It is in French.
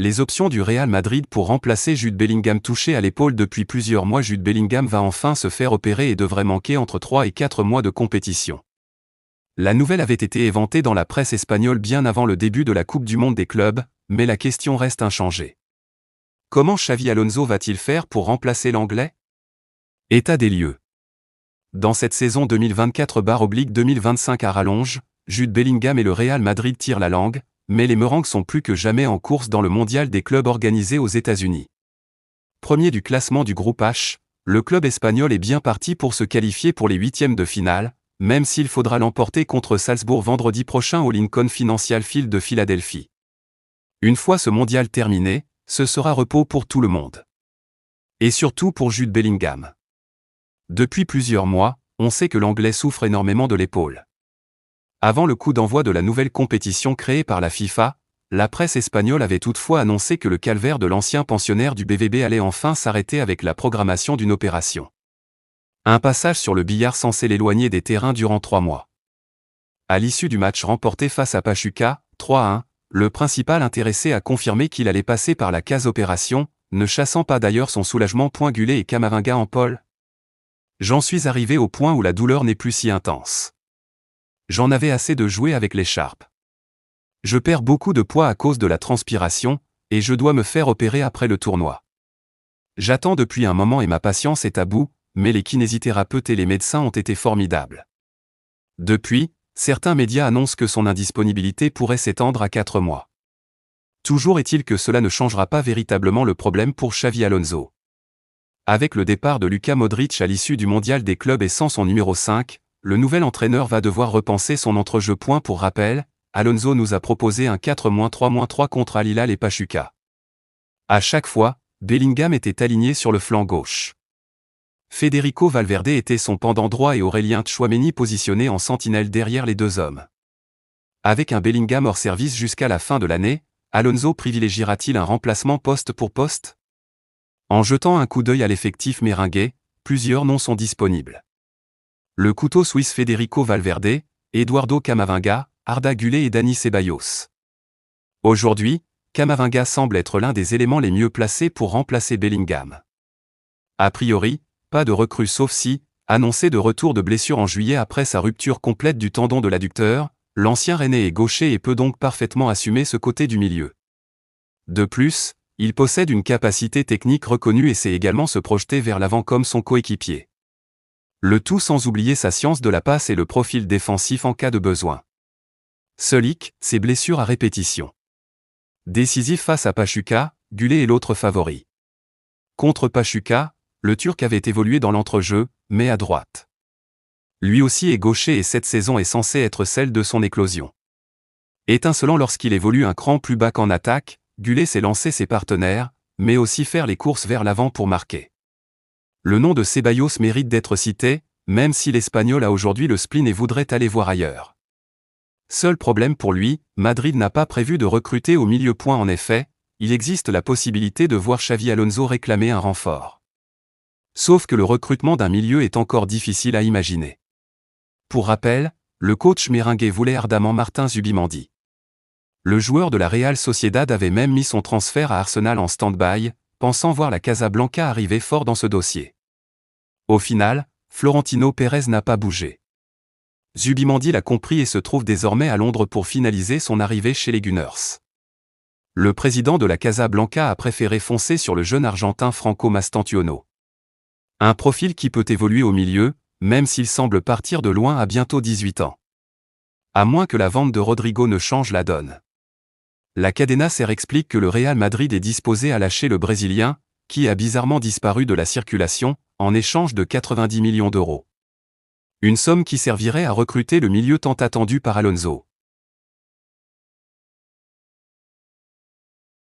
Les options du Real Madrid pour remplacer Jude Bellingham touché à l'épaule depuis plusieurs mois. Jude Bellingham va enfin se faire opérer et devrait manquer entre 3 et 4 mois de compétition. La nouvelle avait été éventée dans la presse espagnole bien avant le début de la Coupe du Monde des clubs, mais la question reste inchangée. Comment Xavi Alonso va-t-il faire pour remplacer l'Anglais? État des lieux. Dans cette saison 2024/2025 à rallonge, Jude Bellingham et le Real Madrid tirent la langue, mais les Merengues sont plus que jamais en course dans le mondial des clubs organisé aux États-Unis. Premier du classement du groupe H, le club espagnol est bien parti pour se qualifier pour les huitièmes de finale, même s'il faudra l'emporter contre Salzbourg vendredi prochain au Lincoln Financial Field de Philadelphie. Une fois ce mondial terminé, ce sera repos pour tout le monde. Et surtout pour Jude Bellingham. Depuis plusieurs mois, on sait que l'Anglais souffre énormément de l'épaule. Avant le coup d'envoi de la nouvelle compétition créée par la FIFA, la presse espagnole avait toutefois annoncé que le calvaire de l'ancien pensionnaire du BVB allait enfin s'arrêter avec la programmation d'une opération. Un passage sur le billard censé l'éloigner des terrains durant 3 mois. À l'issue du match remporté face à Pachuca, 3-1, le principal intéressé a confirmé qu'il allait passer par la case opération, ne chassant pas d'ailleurs son soulagement. Gullet et Camavinga en pole. J'en suis arrivé au point où la douleur n'est plus si intense. J'en avais assez de jouer avec l'écharpe. Je perds beaucoup de poids à cause de la transpiration, et je dois me faire opérer après le tournoi. J'attends depuis un moment et ma patience est à bout, mais les kinésithérapeutes et les médecins ont été formidables. Depuis, certains médias annoncent que son indisponibilité pourrait s'étendre à 4 mois. Toujours est-il que cela ne changera pas véritablement le problème pour Xavi Alonso. Avec le départ de Luka Modric à l'issue du mondial des clubs et sans son numéro 5, le nouvel entraîneur va devoir repenser son entrejeu. Pour rappel, Alonso nous a proposé un 4-3-3 contre Al Hilal et Pachuca. À chaque fois, Bellingham était aligné sur le flanc gauche. Federico Valverde était son pendant droit et Aurélien Tchouaméni positionné en sentinelle derrière les deux hommes. Avec un Bellingham hors service jusqu'à la fin de l'année, Alonso privilégiera-t-il un remplacement poste pour poste? En jetant un coup d'œil à l'effectif merengue, plusieurs noms sont disponibles. Le couteau suisse Federico Valverde, Eduardo Camavinga, Arda Güler et Dani Ceballos. Aujourd'hui, Camavinga semble être l'un des éléments les mieux placés pour remplacer Bellingham. A priori, pas de recrue sauf si, annoncé de retour de blessure en juillet après sa rupture complète du tendon de l'adducteur, l'ancien rennais est gaucher et peut donc parfaitement assumer ce côté du milieu. De plus, il possède une capacité technique reconnue et sait également se projeter vers l'avant comme son coéquipier. Le tout sans oublier sa science de la passe et le profil défensif en cas de besoin. Seul hic, ses blessures à répétition. Décisif face à Pachuca, Güler est l'autre favori. Contre Pachuca, le Turc avait évolué dans l'entrejeu, mais à droite. Lui aussi est gaucher et cette saison est censée être celle de son éclosion. Étincelant lorsqu'il évolue un cran plus bas qu'en attaque, Güler sait lancer ses partenaires, mais aussi faire les courses vers l'avant pour marquer. Le nom de Ceballos mérite d'être cité, même si l'Espagnol a aujourd'hui le spleen et voudrait aller voir ailleurs. Seul problème pour lui, Madrid n'a pas prévu de recruter au milieu. En effet, il existe la possibilité de voir Xavi Alonso réclamer un renfort. Sauf que le recrutement d'un milieu est encore difficile à imaginer. Pour rappel, le coach merengue voulait ardemment Martin Zubimendi. Le joueur de la Real Sociedad avait même mis son transfert à Arsenal en stand-by, pensant voir la Casablanca arriver fort dans ce dossier. Au final, Florentino Pérez n'a pas bougé. Zubimendi l'a compris et se trouve désormais à Londres pour finaliser son arrivée chez les Gunners. Le président de la Casablanca a préféré foncer sur le jeune Argentin Franco Mastantuono. Un profil qui peut évoluer au milieu, même s'il semble partir de loin à bientôt 18 ans. À moins que la vente de Rodrigo ne change la donne. La Cadena Ser explique que le Real Madrid est disposé à lâcher le Brésilien, qui a bizarrement disparu de la circulation, en échange de 90 millions d'euros. Une somme qui servirait à recruter le milieu tant attendu par Alonso.